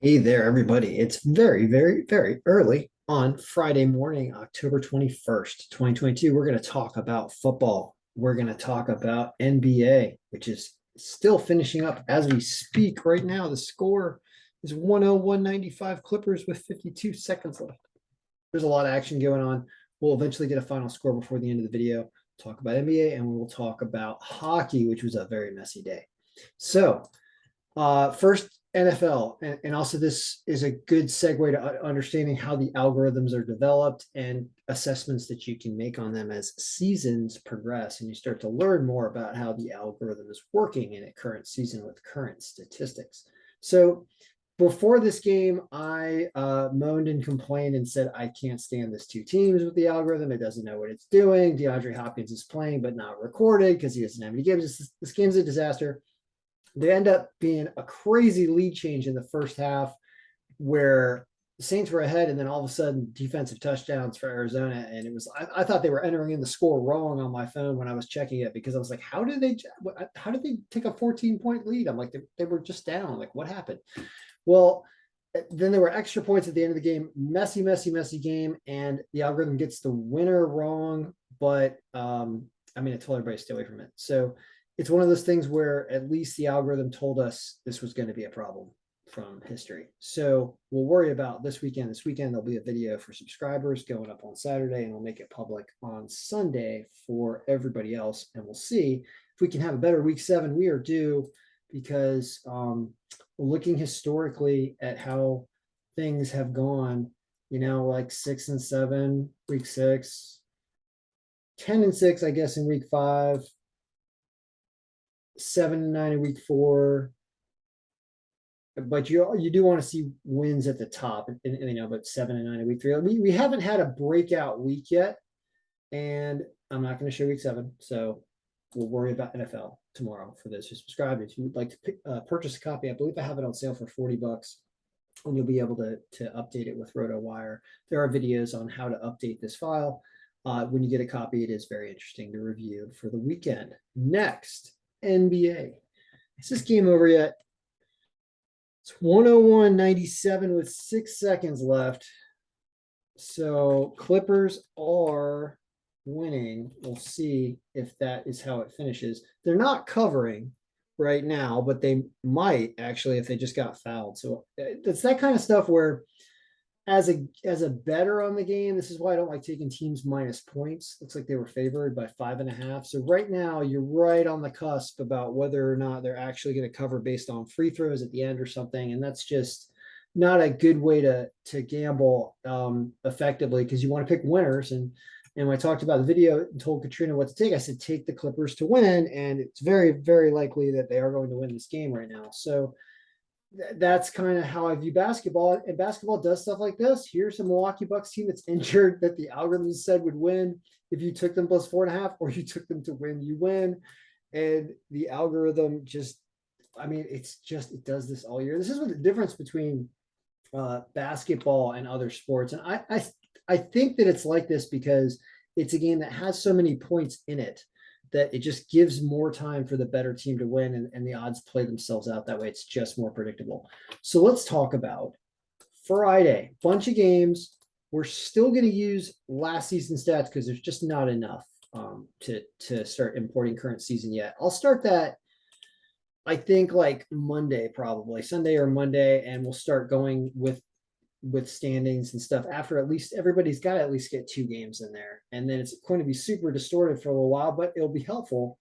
Hey there, everybody. It's very, very, very early on Friday morning, October 21st, 2022. We're going to talk about football. We're going to talk about NBA, which is still finishing up as we speak right now. The score is 101-95 Clippers with 52 seconds left. There's a lot of action going on. We'll eventually get a final score before the end of the video. Talk about NBA and we will talk about hockey, which was a very messy day. So, first, NFL, and also this is a good segue to understanding how the algorithms are developed and assessments that you can make on them as seasons progress, and you start to learn more about how the algorithm is working in a current season with current statistics. So before this game, I moaned and complained and said, I can't stand this two teams with the algorithm. It doesn't know what it's doing. DeAndre Hopkins is playing, but not recorded because he doesn't have any games. This game's a disaster. They end up being a crazy lead change in the first half where the Saints were ahead, and then all of a sudden defensive touchdowns for Arizona. And it was, I thought they were entering in the score wrong on my phone when I was checking it, because I was like, how did they take a 14-point lead? I'm like, they were just down. Like, what happened? Well, then there were extra points at the end of the game. Messy, messy, messy game. And the algorithm gets the winner wrong. But I mean, I told everybody to stay away from it. So it's one of those things where at least the algorithm told us this was going to be a problem from history. So we'll worry about this weekend. This weekend, there'll be a video for subscribers going up on Saturday, and we'll make it public on Sunday for everybody else. And we'll see if we can have a better week 7. We are due, because looking historically at how things have gone, like 6-7, week 6, 10-6, I guess, in week 5, 7-9 in week 4. But you do want to see wins at the top, and but 7-9 in week 3. We haven't had a breakout week yet, and I'm not going to show week 7, so we'll worry about NFL tomorrow for those who subscribe. If you would like to purchase a copy, I believe I have it on sale for $40, and you'll be able to update it with RotoWire. There are videos on how to update this file. When you get a copy, it is very interesting to review for the weekend. Next, NBA. Is this game over yet? It's 101-97 with 6 seconds left. So Clippers are winning. We'll see if that is how it finishes. They're not covering right now, but they might actually if they just got fouled. So it's that kind of stuff where, as a better on the game, this is why I don't like taking teams minus points. Looks like they were favored by 5.5. So right now you're right on the cusp about whether or not they're actually going to cover based on free throws at the end or something. And that's just not a good way to gamble effectively, because you want to pick winners. And when I talked about the video and told Katrina what to take, I said take the Clippers to win, and it's very, very likely that they are going to win this game right now. So that's kind of how I view basketball. And basketball does stuff like this. Here's a Milwaukee Bucks team that's injured that the algorithm said would win. If you took them plus 4.5, or you took them to win, you win. And the algorithm just, I mean, it does this all year. This is what the difference between basketball and other sports. And I think that it's like this because it's a game that has so many points in it that it just gives more time for the better team to win, and the odds play themselves out that way. It's just more predictable. So let's talk about Friday. Bunch of games. We're still going to use last season stats because there's just not enough to start importing current season yet. I'll start that, I think, like Monday, probably Sunday or Monday, and we'll start going with standings and stuff after at least everybody's got to at least get 2 games in there. And then it's going to be super distorted for a little while, but it'll be helpful.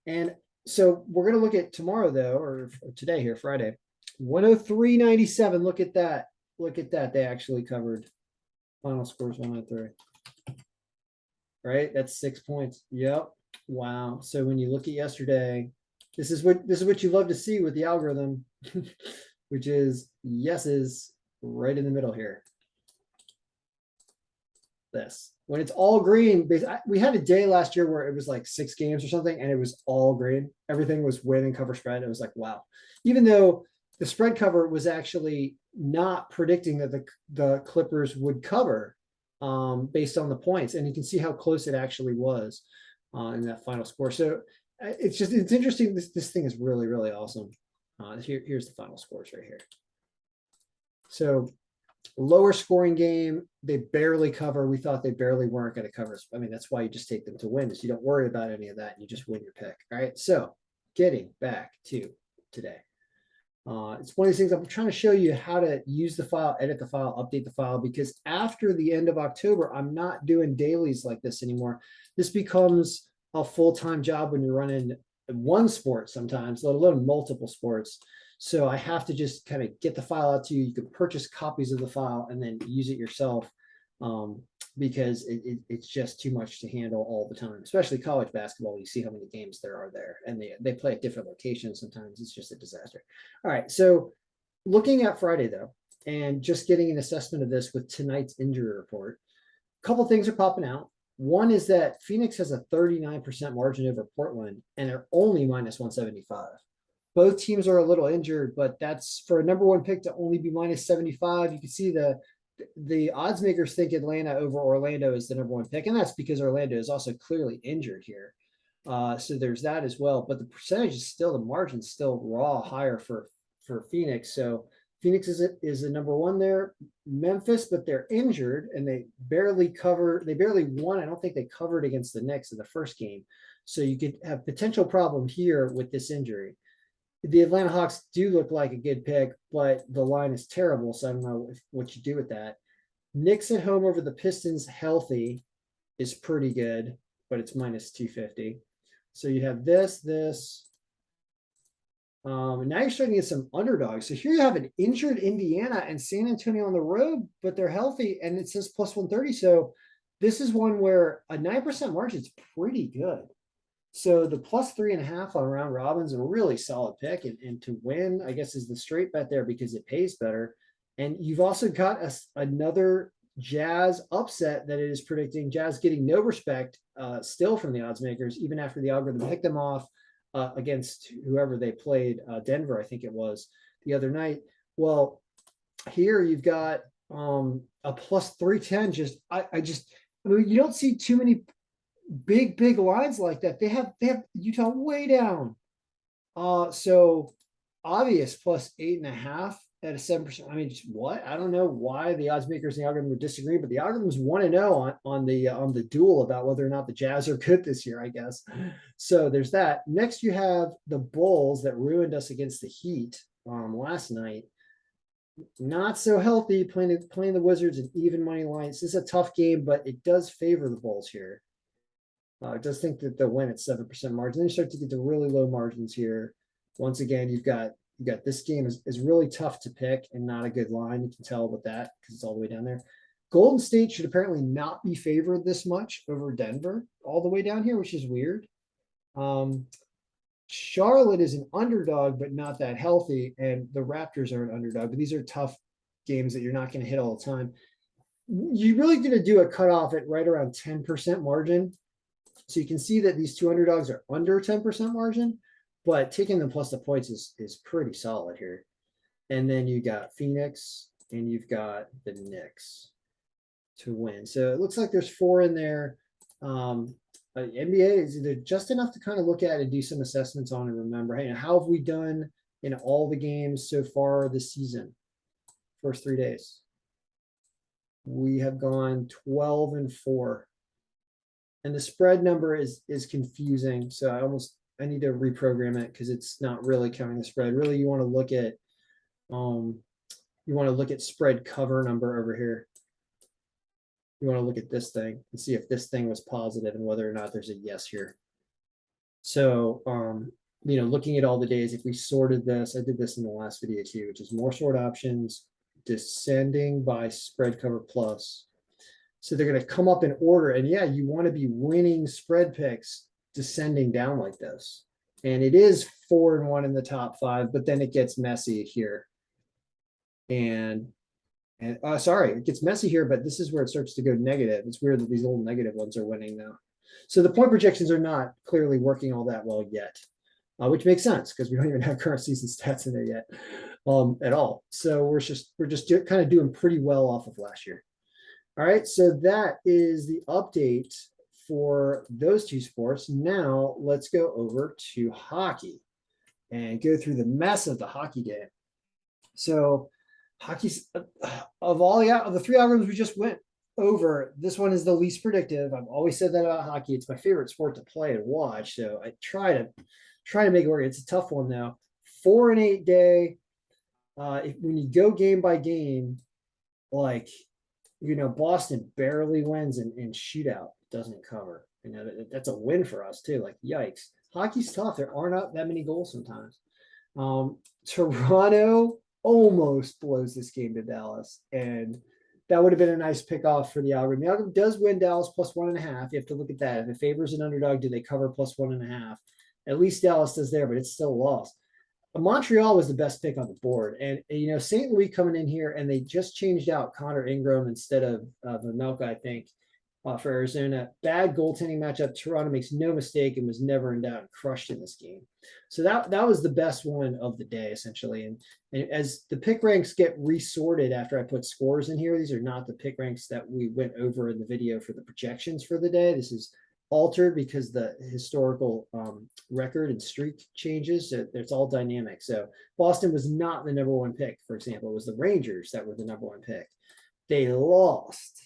And so we're going to look at tomorrow, though, or today here, Friday, 103-97. Look at that. Look at that. They actually covered. Final scores 103. Right? That's 6 points. Yep. Wow. So when you look at yesterday, this is what you love to see with the algorithm, which is yeses right in the middle here. This, when it's all green, we had a day last year where it was like 6 games or something, and it was all green. Everything was win and cover spread. It was like, wow. Even though the spread cover was actually not predicting that the Clippers would cover based on the points, and you can see how close it actually was in that final score. So it's interesting. This thing is really, really awesome. Here's the final scores right here. So lower scoring game, they barely cover. We thought they barely weren't going to cover. I mean, that's why you just take them to win, is you don't worry about any of that. You just win your pick. All right. So getting back to today. It's one of these things I'm trying to show you how to use the file, edit the file, update the file, because after the end of October, I'm not doing dailies like this anymore. This becomes a full-time job when you're running one sport sometimes, let alone multiple sports. So I have to just kind of get the file out to you. You can purchase copies of the file and then use it yourself. Because it's just too much to handle all the time, especially college basketball. You see how many games there are there, and they play at different locations. Sometimes it's just a disaster. All right, so looking at Friday though, and just getting an assessment of this with tonight's injury report, a couple things are popping out. One is that Phoenix has a 39% margin over Portland, and they're only minus 175. Both teams are a little injured, but that's for a number one pick to only be minus 75. You can see the odds makers think Atlanta over Orlando is the number one pick, and that's because Orlando is also clearly injured here. So there's that as well. But the percentage is still, the margin's still raw higher for Phoenix. So Phoenix is a number one there. Memphis, but they're injured and they barely won. I don't think they covered against the Knicks in the first game. So you could have potential problem here with this injury. The Atlanta Hawks do look like a good pick, but the line is terrible. So I don't know what you do with that. Knicks at home over the Pistons healthy is pretty good, but it's minus 250. So you have this. And now you're starting to get some underdogs. So here you have an injured Indiana and San Antonio on the road, but they're healthy, and it says plus 130. So this is one where a 9% margin is pretty good. So the plus 3.5 on round robin's a really solid pick, and to win, I guess, is the straight bet there because it pays better. And you've also got another Jazz upset that it is predicting. Jazz getting no respect still from the odds makers, even after the algorithm picked them off against whoever they played, Denver, I think it was, the other night. Well, here you've got a plus 310. I mean, you don't see too many big lines like that. They have Utah way down. So obvious plus 8.5 at a 7%. I mean, just what? I don't know why the odds makers and the algorithm would disagree, but the algorithms want to know on the duel about whether or not the Jazz are good this year, I guess. So there's that. Next, you have the Bulls that ruined us against the Heat last night. Not so healthy, playing the Wizards and even money lines. This is a tough game, but it does favor the Bulls here. It does think that they'll win at 7% margin. Then you start to get to really low margins here. Once again, you've got this game is really tough to pick and not a good line. You can tell with that because it's all the way down there. Golden State should apparently not be favored this much over Denver all the way down here, which is weird. Charlotte is an underdog, but not that healthy, and the Raptors are an underdog. But these are tough games that you're not going to hit all the time. You're really going to do a cutoff at right around 10% margin. So you can see that these two underdogs are under 10% margin, but taking them plus the points is pretty solid here. And then you got Phoenix and you've got the Knicks to win. So it looks like there's 4 in there. NBA is either just enough to kind of look at and do some assessments on and remember, hey, how have we done in all the games so far this season? First 3 days. We have gone 12-4. And the spread number is confusing. So I need to reprogram it because it's not really counting the spread. Really, you want to look at spread cover number over here. You want to look at this thing and see if this thing was positive and whether or not there's a yes here. So looking at all the days, if we sorted this, I did this in the last video too, which is more sort options, descending by spread cover plus. So they're going to come up in order. And yeah, you want to be winning spread picks descending down like this. And it is 4-1 in the top 5, but then it gets messy here. And sorry, it gets messy here, but this is where it starts to go negative. It's weird that these little negative ones are winning now. So the point projections are not clearly working all that well yet, which makes sense because we don't even have current season stats in there yet at all. So we're just kind of doing pretty well off of last year. All right, so that is the update for those two sports. Now let's go over to hockey and go through the mess of the hockey game. So Hockey's of all of the three algorithms we just went over, this one is the least predictive. I've always said that about hockey. It's my favorite sport to play and watch. So I try to make it work. It's a tough one though. 4 and 8 day. When you go game by game, like Boston barely wins in shootout, doesn't cover. That's a win for us too. Like yikes, hockey's tough. There are not that many goals sometimes. Toronto almost blows this game to Dallas, and that would have been a nice pickoff for the algorithm. The algorithm does win Dallas +1.5. You have to look at that. If it favors an underdog, do they cover +1.5? At least Dallas does there, but it's still a loss. Montreal was the best pick on the board, and St. Louis coming in here, and they just changed out Connor Ingram instead of Vamelka, I think, for Arizona. Bad goaltending matchup. Toronto makes no mistake and was never in doubt and crushed in this game. So that was the best one of the day, essentially. And as the pick ranks get resorted after I put scores in here, these are not the pick ranks that we went over in the video for the projections for the day. This is altered because the historical record and streak changes. So it's all dynamic. So Boston was not the number one pick, for example. It was the Rangers that were the number one pick. They lost.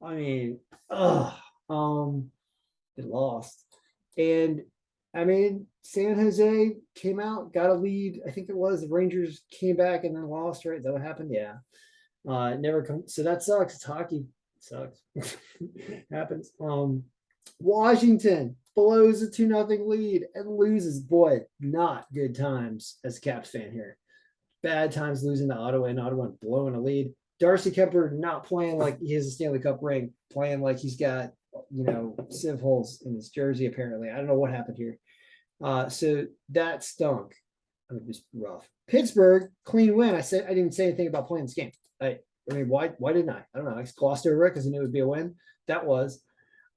I mean, they lost. And I mean, San Jose came out, got a lead. I think it was the Rangers came back and then lost, right? Is that what happened? Yeah. Never come. So that sucks. It's hockey. It sucks. Happens. Washington blows a 2-0 lead and loses. Boy, not good times as a Caps fan here. Bad times losing to Ottawa and Ottawa blowing a lead. Darcy Kemper not playing like he has a Stanley Cup ring, playing like he's got, sieve holes in his jersey, apparently. I don't know what happened here. So that stunk. It was rough. Pittsburgh, clean win. I didn't even say anything about playing this game. I mean, why didn't I? I don't know. I glossed over it because I knew it would be a win. That was.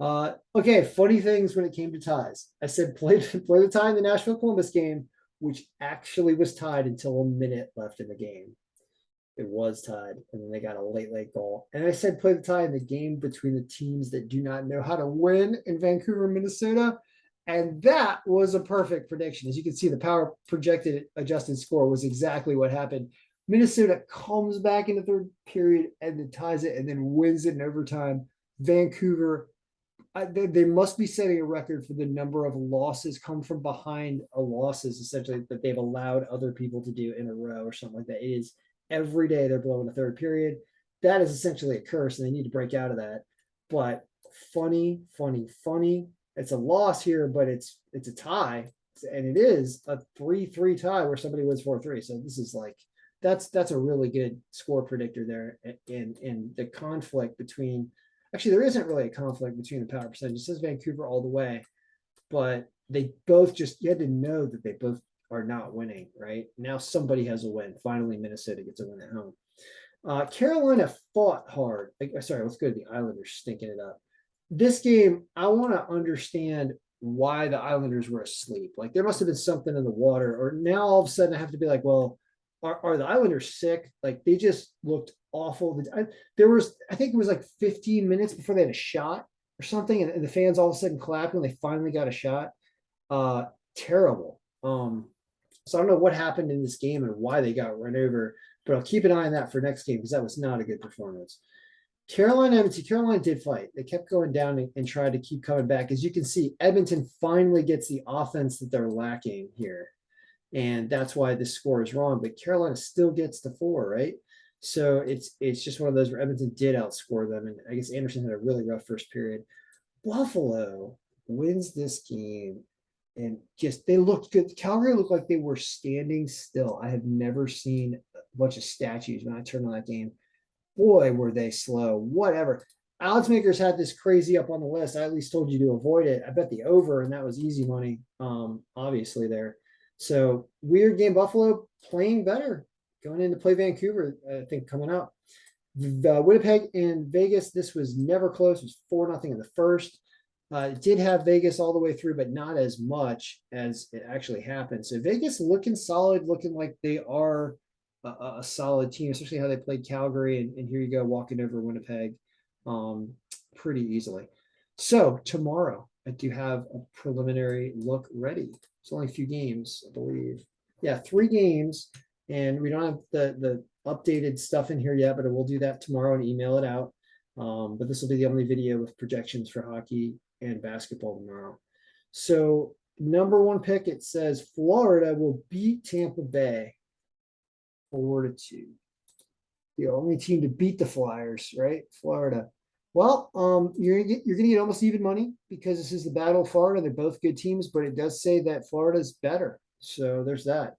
Okay, funny things when it came to ties. I said play the tie in the Nashville Columbus game, which actually was tied until a minute left in the game. It was tied, and then they got a late goal. And I said play the tie in the game between the teams that do not know how to win in Vancouver, Minnesota. And that was a perfect prediction. As you can see, the power projected adjusted score was exactly what happened. Minnesota comes back in the third period and then ties it and then wins it in overtime. Vancouver, they must be setting a record for the number of losses come from behind losses, essentially, that they've allowed other people to do in a row or something like that. It is every day they're blowing a third period. That is essentially a curse, and they need to break out of that. But funny. It's a loss here, but it's a tie, and it is a 3-3 tie where somebody wins 4-3. So this is like that's a really good score predictor there. And the conflict between actually there isn't really a conflict between the power percentage. It says Vancouver all the way, but they both just you had to know that they both are not winning, right? Now somebody has a win. Finally, Minnesota gets a win at home. Carolina fought hard. Sorry, let's go to the Islanders stinking it up. This game, I want to understand why the Islanders were asleep. Like there must have been something in the water, or now all of a sudden I have to be like, well, are the Islanders sick? Like they just looked awful. There was, I think it was like 15 minutes before they had a shot or something, and the fans all of a sudden clapped when they finally got a shot. Terrible. So I don't know what happened in this game and why they got run over, but I'll keep an eye on that for next game because that was not a good performance. Carolina did fight. They kept going down and tried to keep coming back. As you can see, Edmonton finally gets the offense that they're lacking here. And that's why this score is wrong. But Carolina still gets the 4, right? So it's just one of those where Edmonton did outscore them. And I guess Anderson had a really rough first period. Buffalo wins this game. And just they looked good. Calgary looked like they were standing still. I have never seen a bunch of statues when I turned on that game. Boy, were they slow. Whatever. Odds makers had this crazy up on the list. I at least told you to avoid it. I bet the over, and that was easy money, obviously there. So weird game. Buffalo playing better, going in to play Vancouver, I think, coming up. The Winnipeg and Vegas, this was never close. It was 4-0 in the first. It did have Vegas all the way through, but not as much as it actually happened. So Vegas looking solid, looking like they are a solid team, especially how they played Calgary. And here you go, walking over Winnipeg pretty easily. So tomorrow, I do have a preliminary look ready. It's only a few games, I believe. Yeah, 3 games. And we don't have the updated stuff in here yet, but we'll do that tomorrow and email it out. But this will be the only video with projections for hockey and basketball tomorrow. So number one pick, it says Florida will beat Tampa Bay 4-2. The only team to beat the Flyers, right? Florida. Well, you're gonna get almost even money because this is the Battle of Florida. They're both good teams, but it does say that Florida's better. So there's that.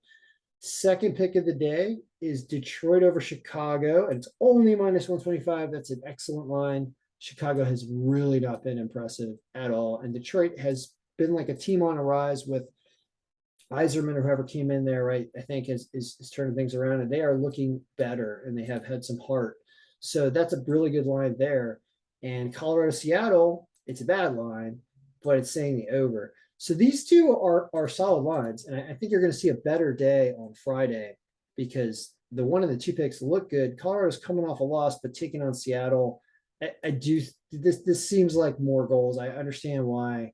Second pick of the day is Detroit over Chicago, and it's only -125. That's an excellent line. Chicago has really not been impressive at all, and Detroit has been like a team on a rise with Iserman or whoever came in there, right? I think is turning things around, and they are looking better, and they have had some heart. So that's a really good line there. And Colorado, Seattle, it's a bad line, but it's saying the over. So these two are solid lines, and I think you're going to see a better day on Friday because the one of the two picks look good. Colorado's coming off a loss, but taking on Seattle, I do this seems like more goals. I understand why.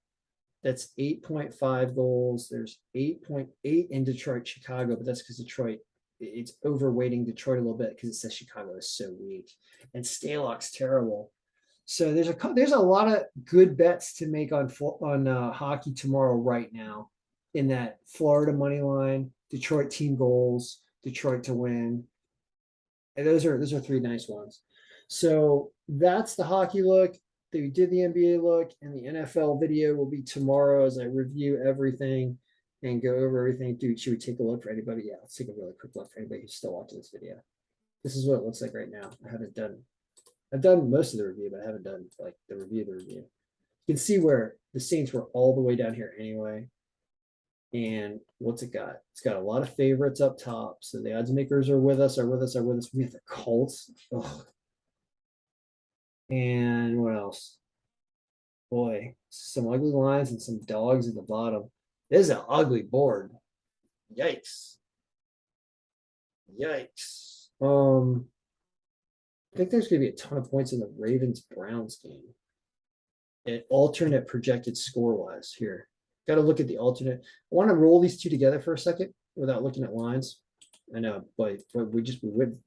That's 8.5 goals. There's 8.8 in Detroit, Chicago, but that's because Detroit, it's overweighting Detroit a little bit because it says Chicago is so weak. And Stalock's terrible. So there's a lot of good bets to make on hockey tomorrow right now in that Florida money line, Detroit team goals, Detroit to win. And those are three nice ones. So that's the hockey look. They did the NBA look, and the NFL video will be tomorrow as I review everything and go over everything. Dude, should we take a look for anybody? Yeah, let's take a really quick look for anybody who's still watching this video. This is what it looks like right now. I've done most of the review, but I haven't done like the review. You can see where the Saints were all the way down here anyway. And what's it got? It's got a lot of favorites up top. So the odds makers are with us. We have the Colts. Ugh. And what else? Boy, some ugly lines and some dogs at the bottom. This is an ugly board. Yikes. Yikes. I think there's gonna be a ton of points in the Ravens-Browns game. An alternate projected score-wise here. Got to look at the alternate. I want to roll these two together for a second without looking at lines. I know, but we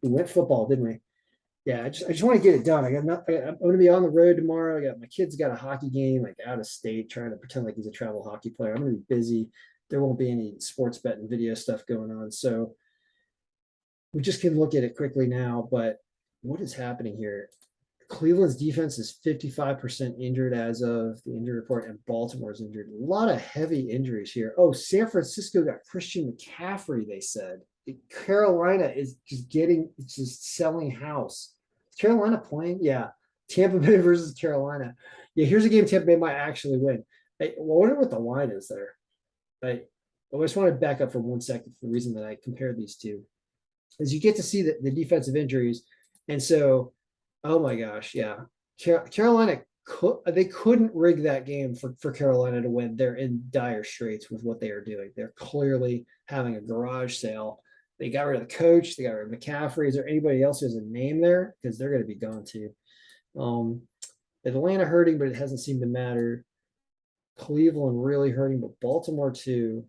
went football, didn't we? Yeah, I just want to get it done. I'm going to be on the road tomorrow. My kid's got a hockey game like out of state, trying to pretend like he's a travel hockey player. I'm going to be busy. There won't be any sports betting video stuff going on, so we just can look at it quickly now. But what is happening here? Cleveland's defense is 55% injured as of the injury report, and Baltimore's injured. A lot of heavy injuries here. Oh, San Francisco got Christian McCaffrey, they said. Carolina is just selling house. Is Carolina playing? Yeah. Tampa Bay versus Carolina. Yeah, here's a game Tampa Bay might actually win. I wonder what the line is there. I just want to back up for 1 second for the reason that I compared these two. Is you get to see the defensive injuries. And so, oh my gosh, yeah. Carolina, they couldn't rig that game for Carolina to win. They're in dire straits with what they are doing. They're clearly having a garage sale. They got rid of the coach. They got rid of McCaffrey. Is there anybody else who has a name there? Because they're going to be gone too. Atlanta hurting, but it hasn't seemed to matter. Cleveland really hurting, but Baltimore too.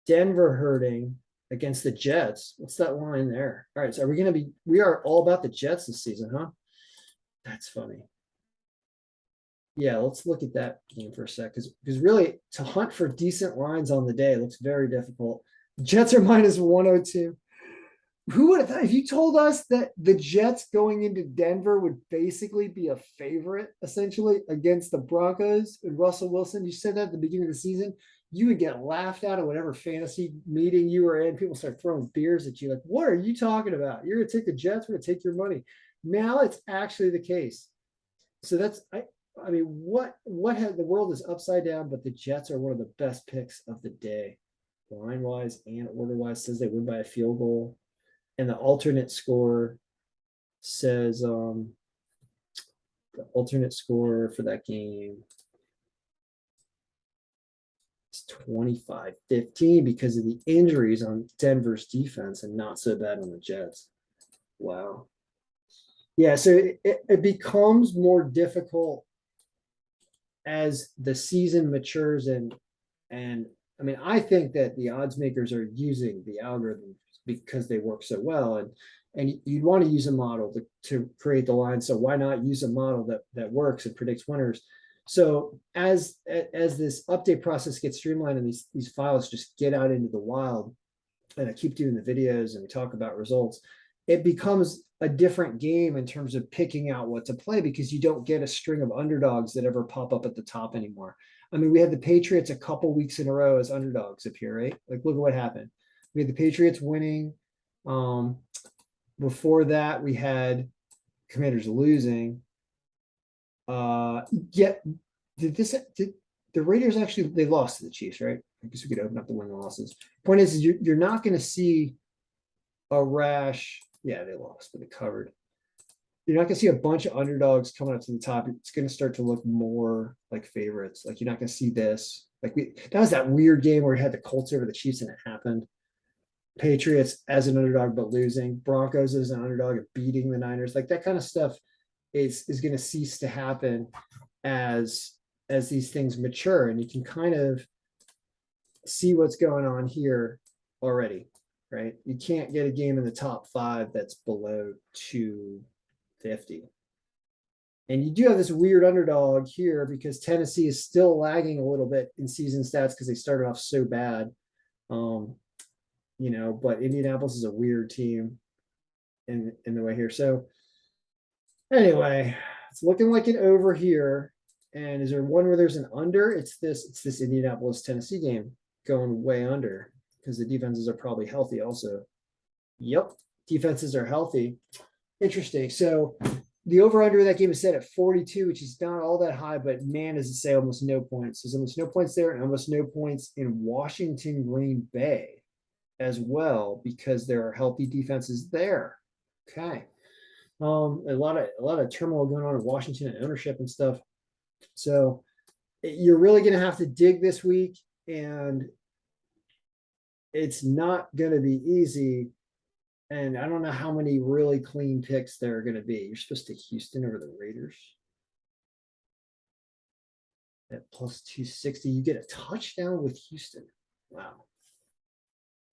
Denver hurting against the Jets. What's that line there? All right, so we are all about the Jets this season, huh? That's funny. Yeah, let's look at that game for a sec, because really to hunt for decent lines on the day looks very difficult. Jets are -102. Who would have thought, if you told us that the Jets going into Denver would basically be a favorite essentially against the Broncos and Russell Wilson? You said that at the beginning of the season, you would get laughed out of whatever fantasy meeting you were in. People start throwing beers at you like, what are you talking about? You're going to take the Jets, we're going to take your money. Now it's actually the case. So I mean, what the world is upside down, but the Jets are one of the best picks of the day, line wise and order wise. Says they win by a field goal, and the alternate score says the alternate score for that game is 25-15 because of the injuries on Denver's defense and not so bad on the Jets. Wow. Yeah, so it becomes more difficult as the season matures, and I mean, I think that the odds makers are using the algorithm because they work so well. And you'd want to use a model to create the line. So why not use a model that works and predicts winners? So as this update process gets streamlined and these files just get out into the wild, and I keep doing the videos and we talk about results, it becomes a different game in terms of picking out what to play, because you don't get a string of underdogs that ever pop up at the top anymore. I mean, we had the Patriots a couple weeks in a row as underdogs up here, right? Like, look at what happened. We had the Patriots winning. Before that, we had Commanders losing. Yet, did the Raiders actually, they lost to the Chiefs, right? I guess we could open up the win losses. Point is you're not going to see a rash. Yeah, they lost, but they covered. You're not going to see a bunch of underdogs coming up to the top. It's going to start to look more like favorites. Like, you're not going to see this. Like, that was that weird game where we had the Colts over the Chiefs and it happened. Patriots as an underdog but losing. Broncos as an underdog and beating the Niners. Like, that kind of stuff is going to cease to happen as these things mature, and you can kind of see what's going on here already, right? You can't get a game in the top 5 that's below 250. And you do have this weird underdog here because Tennessee is still lagging a little bit in season stats because they started off so bad. But Indianapolis is a weird team in the way here. So anyway, it's looking like an over here. And is there one where there's an under? It's this Indianapolis Tennessee game going way under because the defenses are probably healthy also. Yep, defenses are healthy. Interesting. So the over under that game is set at 42, which is not all that high, but man, does it say almost no points. There's almost no points there and almost no points in Washington, Green Bay as well, because there are healthy defenses there. Okay. A lot of turmoil going on in Washington and ownership and stuff. So you're really going to have to dig this week, and it's not going to be easy. And I don't know how many really clean picks there are going to be. You're supposed to take Houston over the Raiders at plus 260. You get a touchdown with Houston. Wow.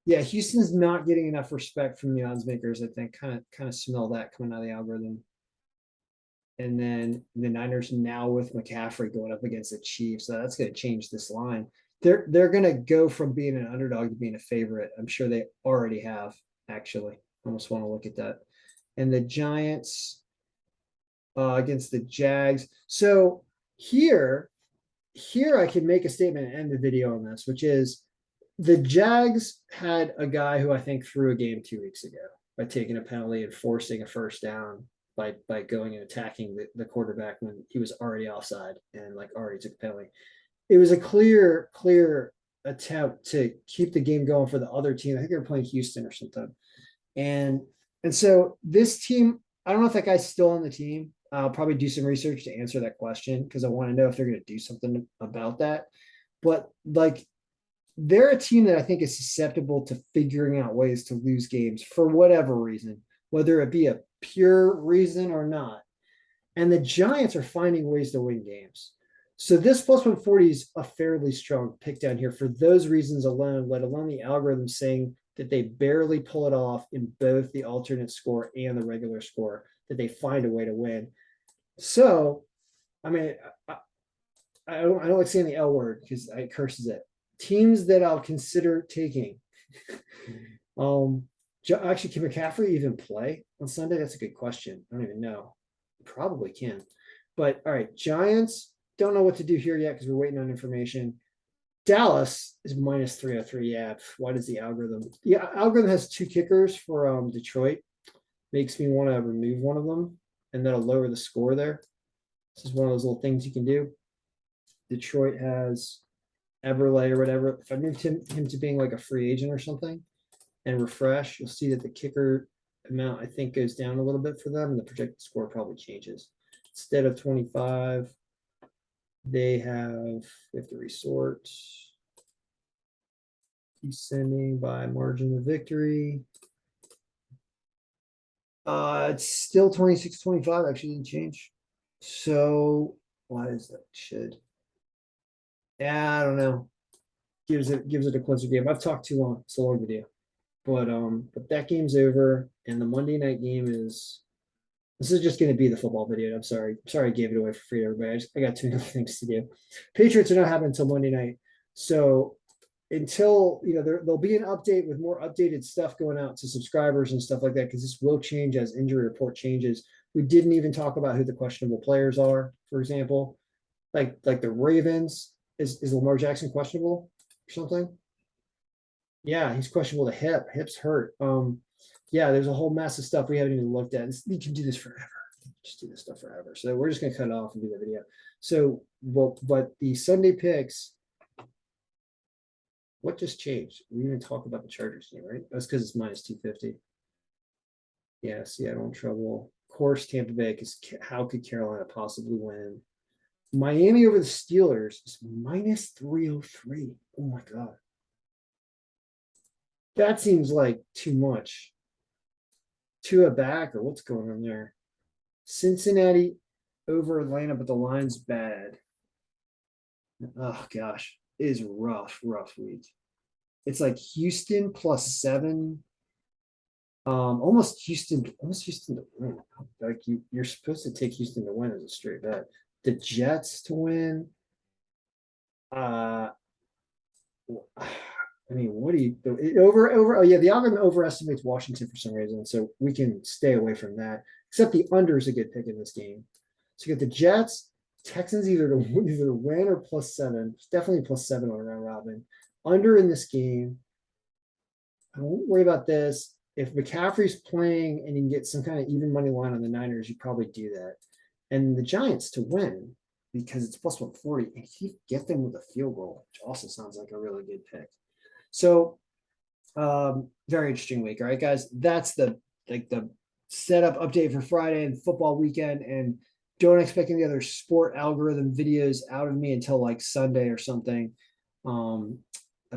Yeah, Houston's not getting enough respect from the odds makers, I think. Kind of smell that coming out of the algorithm. And then the Niners now with McCaffrey going up against the Chiefs. So that's going to change this line. They're going to go from being an underdog to being a favorite. I'm sure they already have, actually. I almost want to look at that. And the Giants against the Jags. So here I can make a statement and end the video on this, which is the Jags had a guy who I think threw a game 2 weeks ago by taking a penalty and forcing a first down by going and attacking the quarterback when he was already offside and like already took a penalty. It was a clear attempt to keep the game going for the other team. I think they were playing Houston or something. And so this team, I don't know if that guy's still on the team. I'll probably do some research to answer that question because I want to know if they're going to do something about that. But like, they're a team that I think is susceptible to figuring out ways to lose games for whatever reason, whether it be a pure reason or not. And the Giants are finding ways to win games. So this plus 140 is a fairly strong pick down here for those reasons alone, let alone the algorithm saying that they barely pull it off in both the alternate score and the regular score, that they find a way to win. So, I mean, I don't like saying the L word because it curses it. Teams that I'll consider taking. Actually, can McCaffrey even play on Sunday? That's a good question. I don't even know. Probably can. But all right, Giants, don't know what to do here yet because we're waiting on information. Dallas is minus 303. Yeah, why does the algorithm? Yeah, algorithm has 2 kickers for Detroit. Makes me want to remove one of them, and that'll lower the score there. This is one of those little things you can do. Detroit has Everlay or whatever. If I moved him to being like a free agent or something and refresh, you'll see that the kicker amount I think goes down a little bit for them, and the projected score probably changes. Instead of 25, they have to resort. Descending by margin of victory. It's still 26-25. Actually didn't change. So why is that? Should. Yeah, I don't know. Gives it a closer game. I've talked too long. It's a long video. But that game's over, and the Monday night game is. This is just going to be the football video. I'm sorry. I gave it away for free to everybody. I got too many things to do. Patriots are not happening until Monday night. So until there'll be an update with more updated stuff going out to subscribers and stuff like that, because this will change as injury report changes. We didn't even talk about who the questionable players are, for example. Like the Ravens. Is Lamar Jackson questionable or something? Yeah, he's questionable to hip. Hips hurt. Yeah, there's a whole mess of stuff we haven't even looked at. We can do this forever. Just do this stuff forever. So we're just gonna cut it off and do the video. So, but the Sunday picks, what just changed? We didn't talk about the Chargers game, right? That's because it's minus 250. Yeah, Seattle in trouble. Of course, Tampa Bay, because how could Carolina possibly win? Miami over the Steelers is minus 303. Oh my God. That seems like too much. Tua back, or what's going on there? Cincinnati over Atlanta, but the line's bad. Oh gosh, it is rough week. It's like Houston +7. Almost Houston to win. Like you're supposed to take Houston to win as a straight bet. The Jets to win. I mean, what do you over? Oh yeah, the algorithm overestimates Washington for some reason, so we can stay away from that. Except the under is a good pick in this game. So you get the Jets, Texans either to win or +7. It's definitely +7 on round robin. Under in this game. I won't worry about this. If McCaffrey's playing and you can get some kind of even money line on the Niners, you probably do that. And the Giants to win because it's +140, and if you get them with a field goal, which also sounds like a really good pick. So very interesting week. All right, guys. That's the setup update for Friday and football weekend. And don't expect any other sport algorithm videos out of me until like Sunday or something.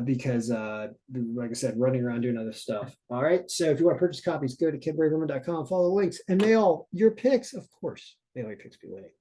Because like I said, running around doing other stuff. All right. So if you want to purchase copies, go to kidbraverman.com, follow the links, and may all your picks, of course, may all your picks be winning.